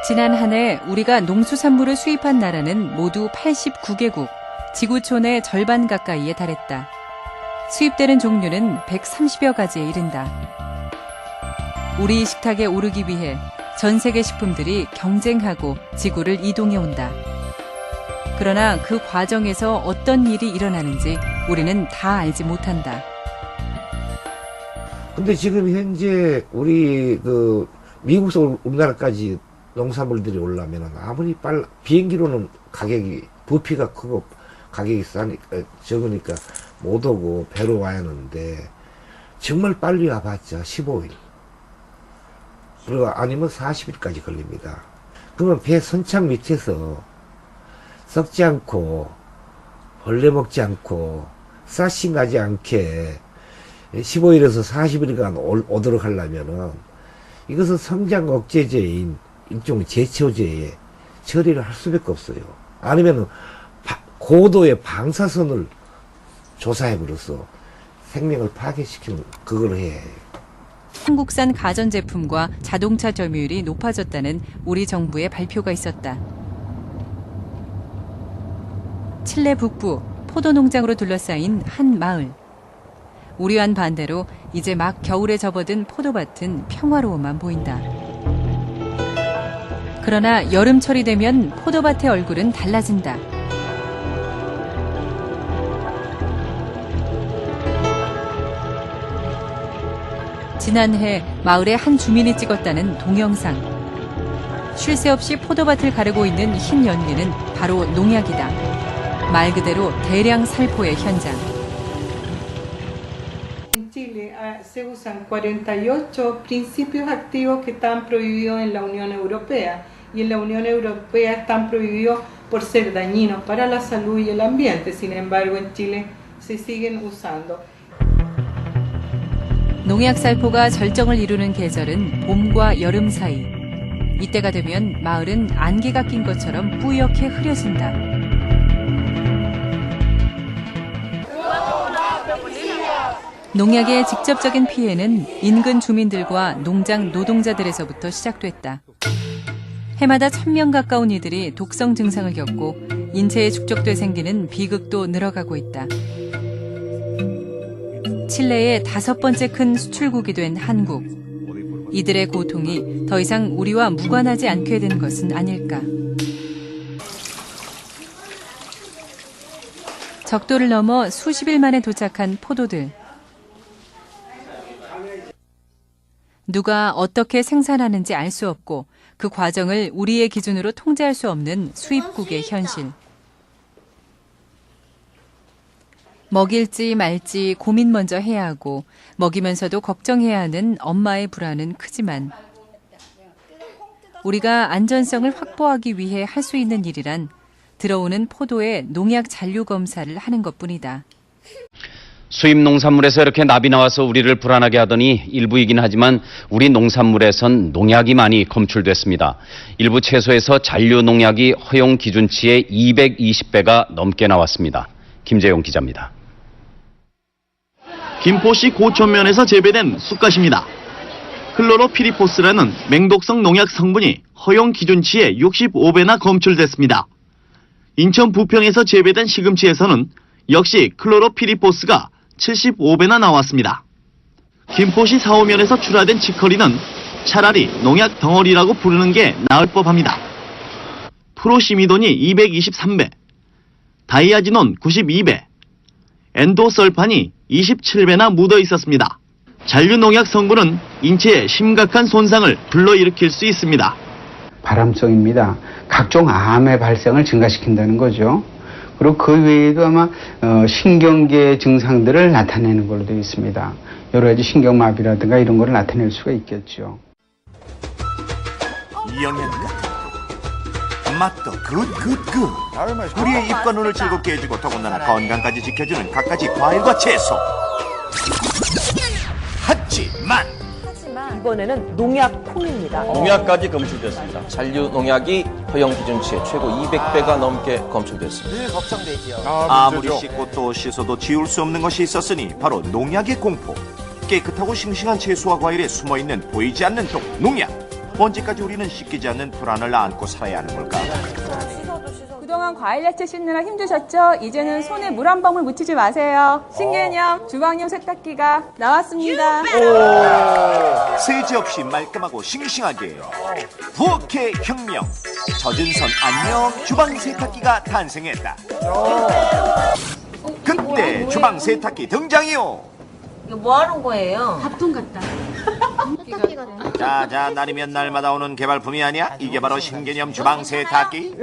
지난 한 해 우리가 농수산물을 수입한 나라는 모두 89개국, 지구촌의 절반 가까이에 달했다. 수입되는 종류는 130여 가지에 이른다. 우리 식탁에 오르기 위해 전 세계 식품들이 경쟁하고 지구를 이동해 온다. 그러나 그 과정에서 어떤 일이 일어나는지 우리는 다 알지 못한다. 근데 지금 현재 우리 미국에서 우리나라까지 농산물들이 오려면 아무리 비행기로는 부피가 크고 가격이 적으니까 못 오고 배로 와야 하는데 정말 빨리 와봤자 15일. 그리고 아니면 40일까지 걸립니다. 그러면 배 선창 밑에서 썩지 않고 벌레 먹지 않고 쌀씨 나지 않게 15일에서 40일간 오도록 하려면은 이것은 성장 억제제인 일종의 제초제에 처리를 할 수밖에 없어요. 아니면 고도의 방사선을 조사해버려서 생명을 파괴시키는 그걸 해야 해요. 한국산 가전제품과 자동차 점유율이 높아졌다는 우리 정부의 발표가 있었다. 칠레 북부 포도 농장으로 둘러싸인 한 마을. 우리와는 반대로 이제 막 겨울에 접어든 포도밭은 평화로워만 보인다. 그러나 여름철이 되면 포도밭의 얼굴은 달라진다. 지난해 마을의 한 주민이 찍었다는 동영상. 쉴 새 없이 포도밭을 가르고 있는 흰 연기는 바로 농약이다. 말 그대로 대량 살포의 현장. En Chile se usan 48 principios activos que están prohibidos en la Unión Europea y en la Unión Europea están prohibidos por ser dañinos para la salud y el ambiente. Sin embargo, en Chile se siguen usando. 농약 살포가 절정을 이루는 계절은 봄과 여름 사이. 이때가 되면 마을은 안개가 낀 것처럼 뿌옇게 흐려진다. 농약의 직접적인 피해는 인근 주민들과 농장 노동자들에서부터 시작됐다. 해마다 1000명 가까운 이들이 독성 증상을 겪고 인체에 축적돼 생기는 비극도 늘어가고 있다. 칠레의 5번째 큰 수출국이 된 한국. 이들의 고통이 더 이상 우리와 무관하지 않게 된 것은 아닐까. 적도를 넘어 수십일 만에 도착한 포도들. 누가 어떻게 생산하는지 알 수 없고 그 과정을 우리의 기준으로 통제할 수 없는 수입국의 현실. 먹일지 말지 고민 먼저 해야 하고 먹이면서도 걱정해야 하는 엄마의 불안은 크지만 우리가 안전성을 확보하기 위해 할 수 있는 일이란 들어오는 포도의 농약 잔류 검사를 하는 것뿐이다. 수입 농산물에서 이렇게 납이 나와서 우리를 불안하게 하더니 일부이긴 하지만 우리 농산물에선 농약이 많이 검출됐습니다. 일부 채소에서 잔류 농약이 허용 기준치의 220배가 넘게 나왔습니다. 김재용 기자입니다. 김포시 고천면에서 재배된 쑥갓입니다. 클로로피리포스라는 맹독성 농약 성분이 허용 기준치의 65배나 검출됐습니다. 인천 부평에서 재배된 시금치에서는 역시 클로로피리포스가 75배나 나왔습니다. 김포시 사오면에서 출하된 치커리는 차라리 농약 덩어리라고 부르는 게 나을 법합니다. 프로시미돈이 223배, 다이아지논 92배, 엔도설판이 27배나 묻어 있었습니다. 잔류 농약 성분은 인체에 심각한 손상을 불러일으킬 수 있습니다. 발암성입니다. 각종 암의 발생을 증가시킨다는 거죠. 그리고 그 외에도 아마 신경계 증상들을 나타내는 걸로 되어 있습니다. 여러 가지 신경마비라든가 이런 거를 나타낼 수가 있겠죠. 영양가 맛도 굿굿굿. 우리의 입과 눈을 즐겁게 해주고 더군다나 건강까지 지켜주는 갖가지 과일과 채소. 하지만 이번에는 농약콩입니다. 농약까지 검출됐습니다. 잔류 농약이 허용 기준치의 최고 200배가 넘게 검출됐습니다. 늘 걱정되지요. 아무리 씻고 또 씻어도 지울 수 없는 것이 있었으니 바로 농약의 공포. 깨끗하고 싱싱한 채소와 과일에 숨어있는 보이지 않는 농약. 언제까지 우리는 씻기지 않는 불안을 안고 살아야 하는 걸까? 그동안 과일 야채 씻느라 힘드셨죠? 이제는 손에 물 한 방울 묻히지 마세요. 신개념 주방용 세탁기가 나왔습니다. 세제 없이 말끔하고 싱싱하게 부엌의 혁명, 젖은 손 안녕 주방 세탁기가 탄생했다. 그때 주방 세탁기 등장이요. 이거 뭐 하는 거예요? 밥통 같다. 세탁기가 돼. 자자, 날이면 날마다 오는 개발품이 아니야? 이게 바로 신개념 주방 세탁기.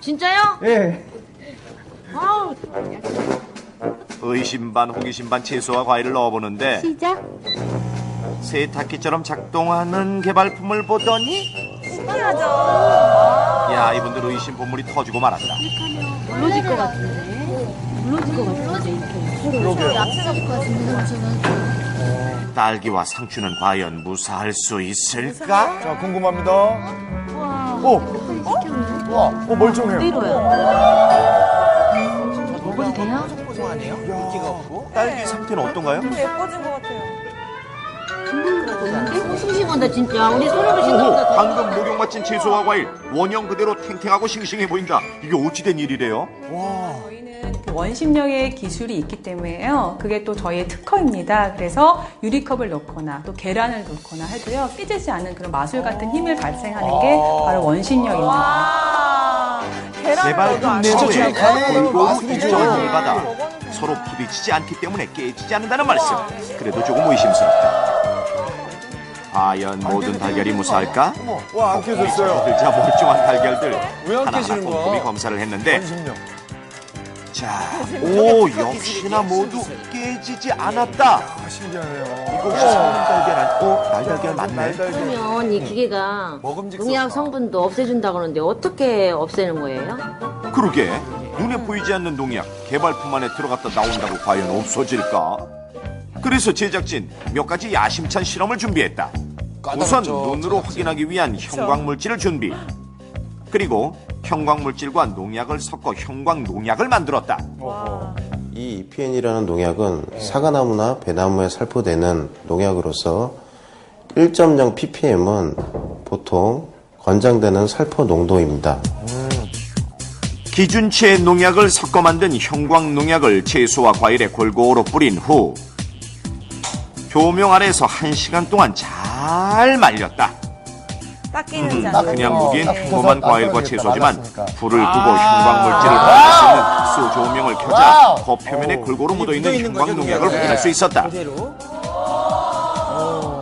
진짜요? 예. 아우, 의심 반 호기심 반 채소와 과일을 넣어보는데 시작. 세탁기처럼 작동하는 개발품을 보더니 신기하죠? 야, 이분들 의심 본물이 터지고 말았다. 물러질 것 같은데. 물러질 것 같은데 이렇게. 야채가 딸기와 상추는 과연 무사할 수 있을까? 자, 궁금합니다. 오! 와, 멀쩡해요. 먹어도 되나? 딸기 상태는 어떤가요? 예뻐진 것 같아요. 싱싱하다 진짜. 우리 손으로 오호, 싱싱하다. 방금 목욕 마친 채소와 과일 원형 그대로 탱탱하고 싱싱해 보인다. 이게 어찌된 일이래요? 저희는 그 원심력의 기술이 있기 때문에요. 그게 또 저희의 특허입니다. 그래서 유리컵을 넣거나 또 계란을 넣거나 해도요. 깨지지 않는 그런 마술 같은 힘을 발생하는 게 바로 원심력입니다. 개발품 내부에 골고루 입점을 받아 서로 부딪히지 않기 때문에 깨지지 않는다는 말씀. 그래도 조금 의심스럽다. 과연 모든 달걀이 무사할까? 와, 안 깨졌어요. 들자 멀쩡한 달걀들 왜안 하나하나 깨지는 거야? 꼼꼼히 검사를 했는데 원심력. 자, 오, 역시나 모두 깨지지 않았다. 아, 신기하네요. 이거 혹시 날달걀 날달걀 맞나요? 그러면 이 기계가 먹음직스럽다. 농약 성분도 없애준다고 하는데 어떻게 없애는 거예요? 그러게, 눈에 보이지 않는 농약 개발품 안에 들어갔다 나온다고 과연 없어질까? 그래서 제작진 몇 가지 야심찬 실험을 준비했다. 우선 눈으로 확인하기 위한 형광물질을 준비. 그리고 형광물질과 농약을 섞어 형광농약을 만들었다. 이 EPN이라는 농약은 사과나무나 배나무에 살포되는 농약으로서 1.0 ppm은 보통 권장되는 살포 농도입니다. 기준치의 농약을 섞어 만든 형광농약을 채소와 과일에 골고루 뿌린 후 조명 아래에서 1시간 동안 잘 말렸다. 닦이는지 안 그냥 닦이는지. 보기엔 평범한 과일과 채소지만 불을 끄고 형광물질을 받을 수 있는 특수 조명을 켜자 겉 표면에 골고루 묻어있는 형광농약을 확인할 수 있었다.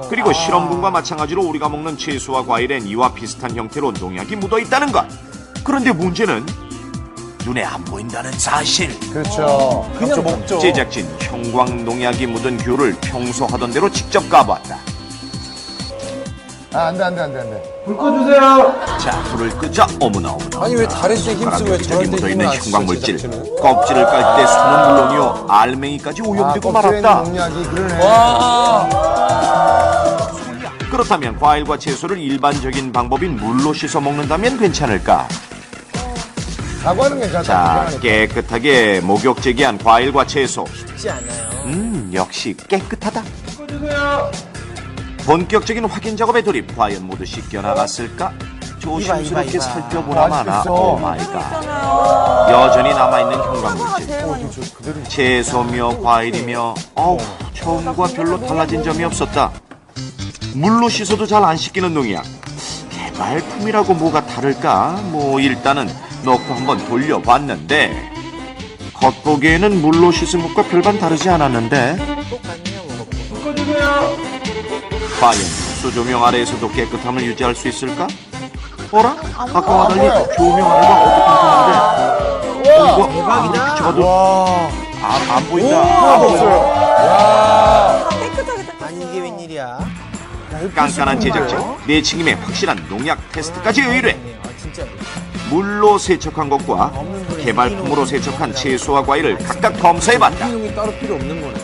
그리고 실험군과 마찬가지로 우리가 먹는 채소와 과일엔 이와 비슷한 형태로 농약이 묻어있다는 것. 그런데 문제는 눈에 안 보인다는 사실. 그렇죠. 그냥 먹죠. 제작진 형광농약이 묻은 귤을 평소 하던 대로 직접 까보았다. 아, 안 돼. 불 꺼주세요. 자, 불을 끄자. 어머나. 아니, 왜 다른 데 힘쓰고 왜 저한테 묻어있는 힘을 안 쓰죠, 형광물질. 제작진은? 껍질을 깔 때 손은 물론이요 알맹이까지 오염되고 말았다. 농약이 그러네. 그렇다면 과일과 채소를 일반적인 방법인 물로 씻어 먹는다면 괜찮을까? 사과는 괜찮다. 자, 깨끗하게 목욕 제기한 과일과 채소. 쉽지 않아요. 역시 깨끗하다. 꺼주세요. 본격적인 확인 작업에 돌입. 과연 모두 씻겨 나갔을까? 조심스럽게 살펴보나마나. 오 마이 갓. 여전히 남아있는 형광물질. 채소며 과일이며 처음과 별로 달라진 점이 없었다. 물로 씻어도 잘 안 씻기는 농약. 개발품이라고 뭐가 다를까? 일단은 넣고 한번 돌려봤는데 겉보기에는 물로 씻은 것과 별반 다르지 않았는데 꺼주세요. 과연 수조명 아래에서도 깨끗함을 유지할 수 있을까? 어라? 아까와 달리 조명 아래가 어둡게 보이는데 대박이다. 비춰봐도 안 보인다. 없어요. 아니 이게 웬일이야? 깐깐한 제작진 내치김에 확실한 농약 테스트까지 의뢰. 물로 세척한 것과 개발품으로 세척한 채소와 과일을 각각 검사해봤다. 따로 필요 없는 거네.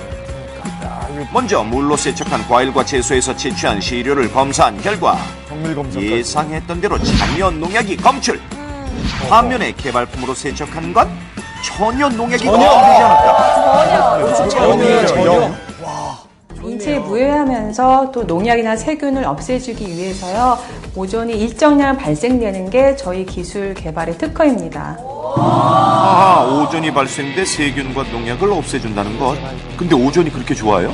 먼저 물로 세척한 과일과 채소에서 채취한 시료를 검사한 결과 정밀 검사. 예상했던 대로 잔여 농약이 검출. 반면에 개발품으로 세척한 건 전혀 농약이 검출되지 않았다. 전혀. 좋은 장치에 무해하면서 또 농약이나 세균을 없애주기 위해서요. 오존이 일정량 발생되는 게 저희 기술 개발의 특허입니다. 오존이 발생돼 세균과 농약을 없애준다는 것. 근데 오존이 그렇게 좋아요?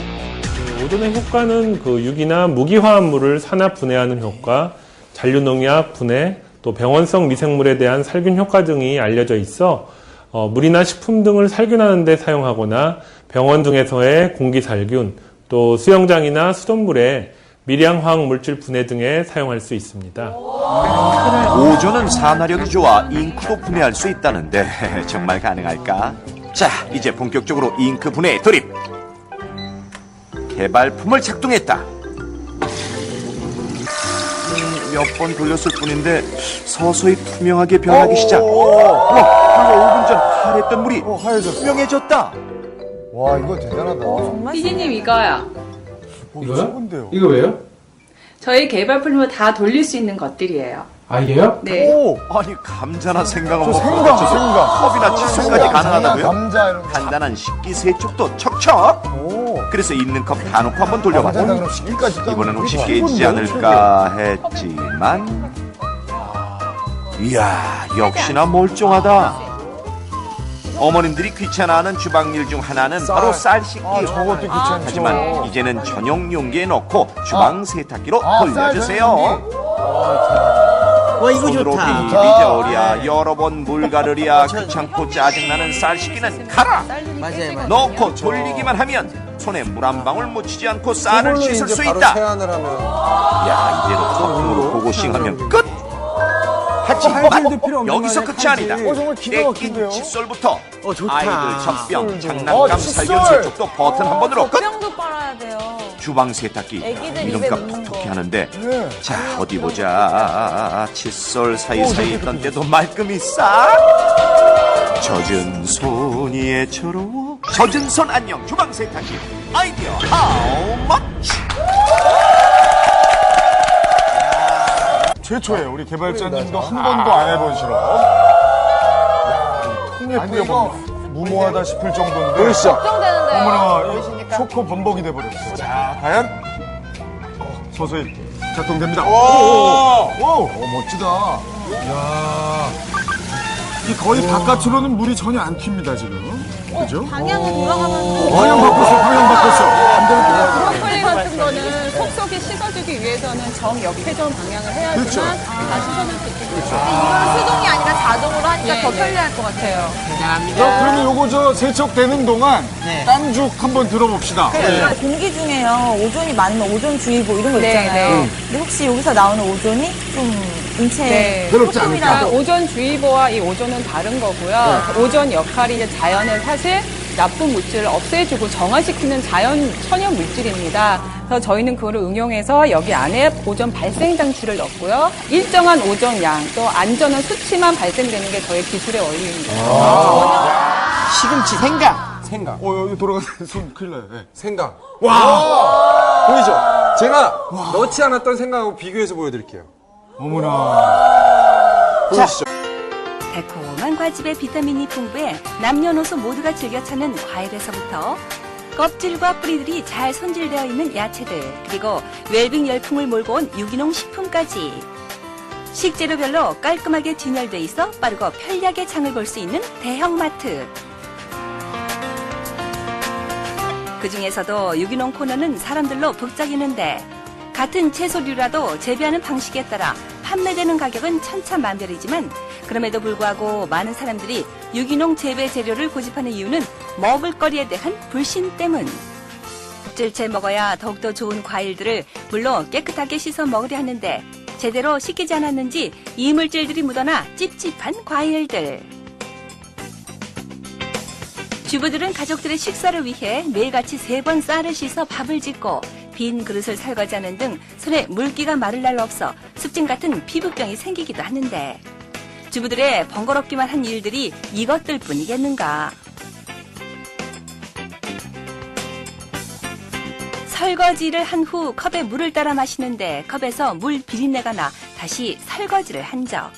오존의 효과는 그 유기나 무기화합물을 산압 분해하는 효과, 잔류농약 분해, 또 병원성 미생물에 대한 살균 효과 등이 알려져 있어 물이나 식품 등을 살균하는 데 사용하거나 병원 등에서의 공기 살균, 또 수영장이나 수돗물에 미량 화학 물질 분해 등에 사용할 수 있습니다. 오존은 산화력이 좋아 잉크도 분해할 수 있다는데 정말 가능할까? 자, 이제 본격적으로 잉크 분해에 돌입. 개발품을 작동했다. 몇 번 돌렸을 뿐인데 서서히 투명하게 변하기 시작. 불과 5분 전 파랬던 물이 투명해졌다. 와, 이거 대단하다. 피디님 이거요. 이거요? 이거 왜요? 저희 개발품을 다 돌릴 수 있는 것들이에요. 아, 이게요? 네. 아니 감자나 생강은 뭐 생강. 컵이나 칫솔까지 가능하다고요? 감자 이런 거. 간단한 식기세척도 척척. 그래서 있는 컵 다 놓고 한번 돌려봤다. 그럼 식기까지 이번엔 혹시 깨지지 않을까 했지만 이야 역시나 멀쩡하다. 어머님들이 귀찮아하는 주방일 중 하나는 바로 쌀 씻기. 저것도 귀찮죠. 하지만 이제는 전용 용기에 넣고 주방 세탁기로 돌려주세요. 와, 이거 손으로 좋다. 비비 저으랴 여러 번 물 가르랴 귀찮고 짜증나는 쌀 씻기는 가라. 맞아요. 넣고 돌리기만 하면 손에 물 한 방울 묻히지 않고 쌀을 씻을 수 있다. 야, 이대로 거품으로 고고싱하면 끝. 하지만 여기서 끝이 아니다. 떼낀 칫솔부터 아이들 젖병, 장난감 살균 세척도 버튼 한 번으로 끝. 병도 빨아야 돼요. 주방 세탁기 이름값 톡톡히 하는데 자 어디 보자. 칫솔 사이사이 있던 때도 말끔히 싹. 젖은 손이 애처로워. 젖은 손 안녕 주방 세탁기 아이디어 하우 머치. 최초예요. 우리 개발자님도 한 번도 안 해본 실험. 통에 뿌려봅니다. 무모하다 싶을 정도인데. 보이시죠? 걱정되는데요. 어머나, 초코 범벅이 돼버렸어. 자, 과연? 서서히 작동됩니다. 오, 멋지다. 이야. 이 거의 바깥으로는 물이 전혀 안 튑니다, 지금. 그죠? 방향은 돌아가면서. 방향 바꿨어. 반대로 돌아가죠. 브로콜리 같은 거는 속속이 씻어주기 위해서는 정역회전 방향을 해야지만 그렇죠. 다 씻어줄 수 있겠죠. 이거는 수동이 아니라 자동으로 하니까 더 편리할 것 같아요. 자, 그러면 요거 저 세척되는 동안 깐죽 한번 들어봅시다. 공기 중에요. 오존이 많으면 오존주의보 이런 거 네, 있잖아요. 네. 근데 혹시 여기서 나오는 오존이 좀 인체에 네. 괴롭지 않을까? 오존주의보와 이 오존은 다른 거고요. 오존 역할이 이제 자연의 사실 나쁜 물질을 없애주고 정화시키는 천연 물질입니다. 그래서 저희는 그걸 응용해서 여기 안에 오존 발생 장치를 넣고요. 일정한 오존 양, 또 안전한 수치만 발생되는 게 저희 기술의 원리입니다. 시금치, 생강. 여기 돌아가서 손 큰일 나요. 네. 생강. 와! 보이죠? 제가 넣지 않았던 생강하고 비교해서 보여드릴게요. 어머나. 보이시죠? 달콤한 과즙에 비타민이 풍부해 남녀노소 모두가 즐겨 찾는 과일에서부터 껍질과 뿌리들이 잘 손질되어 있는 야채들, 그리고 웰빙 열풍을 몰고 온 유기농 식품까지 식재료별로 깔끔하게 진열돼 있어 빠르고 편리하게 장을 볼 수 있는 대형마트. 그 중에서도 유기농 코너는 사람들로 북적이는데 같은 채소류라도 재배하는 방식에 따라 판매되는 가격은 천차만별이지만 그럼에도 불구하고 많은 사람들이 유기농 재배 재료를 고집하는 이유는 먹을거리에 대한 불신 때문. 껍질째 먹어야 더욱더 좋은 과일들을 물론 깨끗하게 씻어 먹으려 하는데 제대로 씻기지 않았는지 이물질들이 묻어나 찝찝한 과일들. 주부들은 가족들의 식사를 위해 매일같이 3번 쌀을 씻어 밥을 짓고 빈 그릇을 설거지하는 등 손에 물기가 마를 날 없어 습진 같은 피부병이 생기기도 하는데 주부들의 번거롭기만 한 일들이 이것들 뿐이겠는가. 설거지를 한 후 컵에 물을 따라 마시는데 컵에서 물 비린내가 나 다시 설거지를 한 적.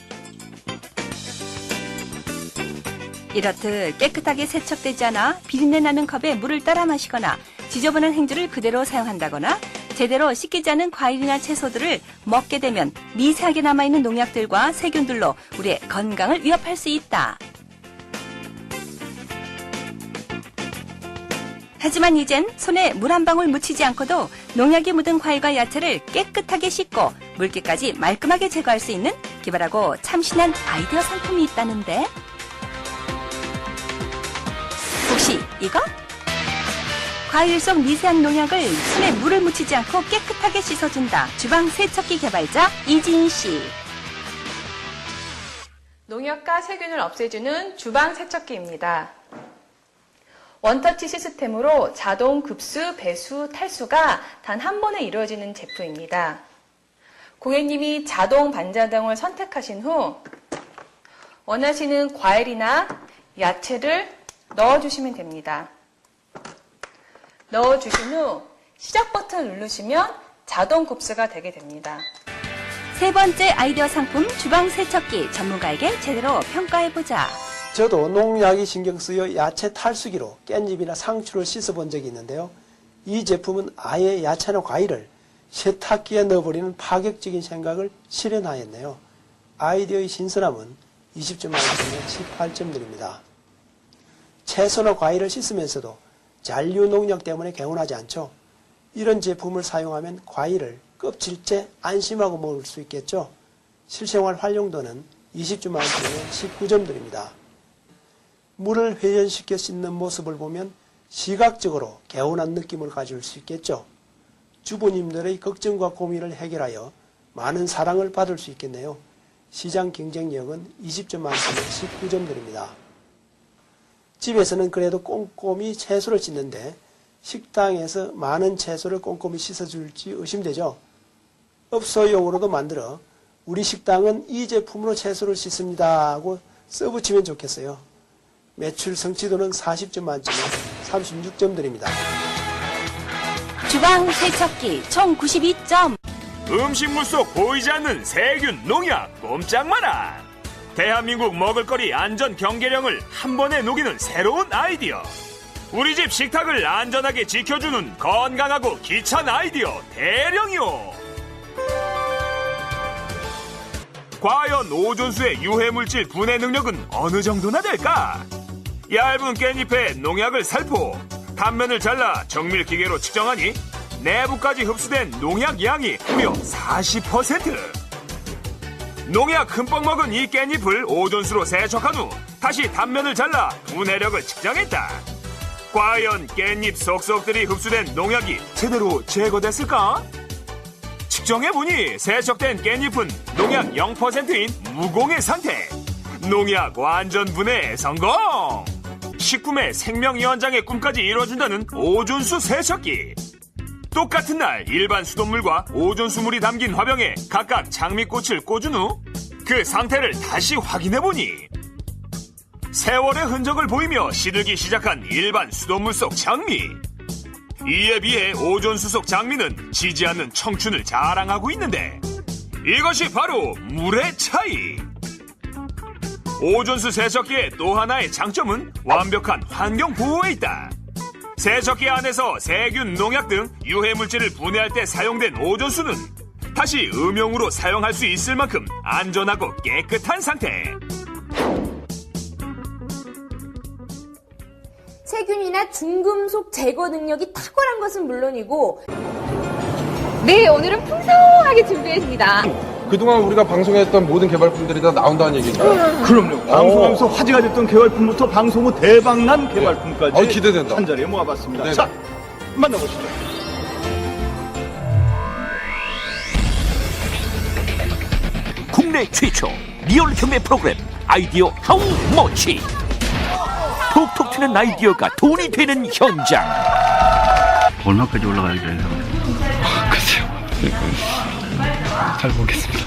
이렇듯 깨끗하게 세척되지 않아 비린내 나는 컵에 물을 따라 마시거나 지저분한 행주를 그대로 사용한다거나 제대로 씻기지 않은 과일이나 채소들을 먹게 되면 미세하게 남아있는 농약들과 세균들로 우리의 건강을 위협할 수 있다. 하지만 이젠 손에 물 한 방울 묻히지 않고도 농약이 묻은 과일과 야채를 깨끗하게 씻고 물기까지 말끔하게 제거할 수 있는 기발하고 참신한 아이디어 상품이 있다는데 혹시 이거? 과일 속 미세한 농약을 손에 물을 묻히지 않고 깨끗하게 씻어준다. 주방 세척기 개발자 이지인 씨. 농약과 세균을 없애주는 주방 세척기입니다. 원터치 시스템으로 자동 급수, 배수, 탈수가 단 한 번에 이루어지는 제품입니다. 고객님이 자동 반자동을 선택하신 후 원하시는 과일이나 야채를 넣어주시면 됩니다. 넣어주신 후 시작 버튼을 누르시면 자동 급수가 되게 됩니다. 세 번째 아이디어 상품 주방 세척기 전문가에게 제대로 평가해보자. 저도 농약이 신경 쓰여 야채 탈수기로 깻잎이나 상추를 씻어본 적이 있는데요. 이 제품은 아예 야채나 과일을 세탁기에 넣어버리는 파격적인 생각을 실현하였네요. 아이디어의 신선함은 20점 만점에 18점 드립니다. 채소나 과일을 씻으면서도 잔류 농약 때문에 개운하지 않죠. 이런 제품을 사용하면 과일을 껍질째 안심하고 먹을 수 있겠죠. 실생활 활용도는 20점 만점에 19점 드립니다. 물을 회전시켜 씻는 모습을 보면 시각적으로 개운한 느낌을 가질 수 있겠죠. 주부님들의 걱정과 고민을 해결하여 많은 사랑을 받을 수 있겠네요. 시장 경쟁력은 20점 만점에 19점 드립니다. 집에서는 그래도 꼼꼼히 채소를 씻는데 식당에서 많은 채소를 꼼꼼히 씻어줄지 의심되죠. 업소용으로도 만들어 우리 식당은 이 제품으로 채소를 씻습니다 하고 써붙이면 좋겠어요. 매출 성취도는 40점 만점에 36점 드립니다. 주방 세척기 총 92점. 음식물 속 보이지 않는 세균, 농약 꼼짝 마라. 대한민국 먹을거리 안전 경계령을 한 번에 녹이는 새로운 아이디어. 우리 집 식탁을 안전하게 지켜주는 건강하고 기찬 아이디어 대령이요. 과연 오존수의 유해물질 분해 능력은 어느 정도나 될까? 얇은 깻잎에 농약을 살포, 단면을 잘라 정밀기계로 측정하니 내부까지 흡수된 농약 양이 무려 40%. 농약 흠뻑 먹은 이 깻잎을 오존수로 세척한 후 다시 단면을 잘라 분해력을 측정했다. 과연 깻잎 속속들이 흡수된 농약이 제대로 제거됐을까? 측정해보니 세척된 깻잎은 농약 0%인 무공해 상태. 농약 완전 분해 성공! 식품의 생명연장의 꿈까지 이뤄준다는 오존수 세척기. 똑같은 날 일반 수돗물과 오존수물이 담긴 화병에 각각 장미꽃을 꽂은 후 그 상태를 다시 확인해보니 세월의 흔적을 보이며 시들기 시작한 일반 수돗물 속 장미. 이에 비해 오존수 속 장미는 지지 않는 청춘을 자랑하고 있는데 이것이 바로 물의 차이. 오존수 세척기의 또 하나의 장점은 완벽한 환경 보호에 있다. 세척기 안에서 세균, 농약 등 유해물질을 분해할 때 사용된 오존수는 다시 음용으로 사용할 수 있을 만큼 안전하고 깨끗한 상태. 세균이나 중금속 제거 능력이 탁월한 것은 물론이고 네, 오늘은 풍성하게 준비했습니다. 그동안 우리가 방송했던 모든 개발품들이 다 나온다는 얘기인가요? 그럼요. 방송하면서 화제가 됐던 개발품부터 방송 후 대박난 개발품까지 기대된다. 한 자리에 모아봤습니다. 네네. 자, 만나보시죠. 국내 최초 리얼 경매 프로그램 아이디어 하우 머치. 톡톡 튀는 아이디어가 돈이 되는 현장. 얼마까지 올라가야 되나요? 글쎄요. 잘 모르겠습니다.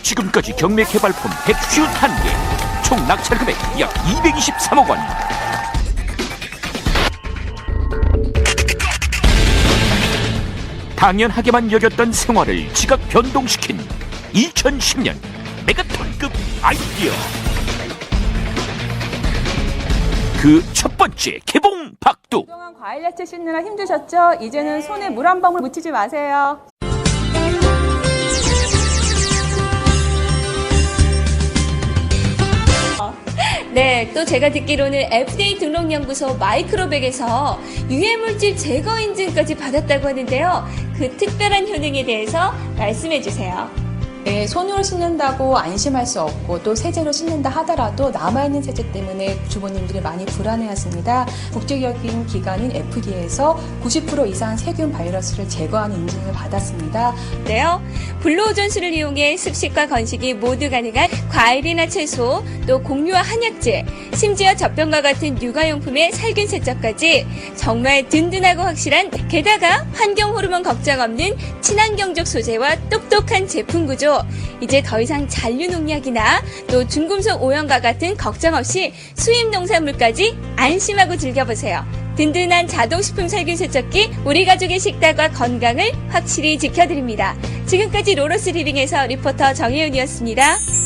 지금까지 경매 개발품 151개, 총 낙찰 금액 약 223억 원. 당연하게만 여겼던 생활을 지각 변동시킨 2010년 메가톤급 아이디어. 그 첫 번째 개봉 박두. 그동안 과일 야채 씻느라 힘드셨죠? 이제는 손에 물 한 방울 묻히지 마세요. 네, 또 제가 듣기로는 FDA 등록연구소 마이크로백에서 유해물질 제거 인증까지 받았다고 하는데요. 그 특별한 효능에 대해서 말씀해 주세요. 네, 손으로 씻는다고 안심할 수 없고 또 세제로 씻는다 하더라도 남아있는 세제 때문에 주부님들이 많이 불안해하십니다. 국제적인 기관인 FDA에서 90% 이상 세균 바이러스를 제거하는 인증을 받았습니다. 네요. 블루오존수를 이용해 습식과 건식이 모두 가능한 과일이나 채소, 또 곡류와 한약재, 심지어 젖병과 같은 육아용품의 살균 세척까지 정말 든든하고 확실한, 게다가 환경 호르몬 걱정 없는 친환경적 소재와 똑똑한 제품 구조. 이제 더 이상 잔류 농약이나 또 중금속 오염과 같은 걱정 없이 수입 농산물까지 안심하고 즐겨보세요. 든든한 자동식품 살균 세척기, 우리 가족의 식단과 건강을 확실히 지켜드립니다. 지금까지 로러스 리빙에서 리포터 정혜윤이었습니다.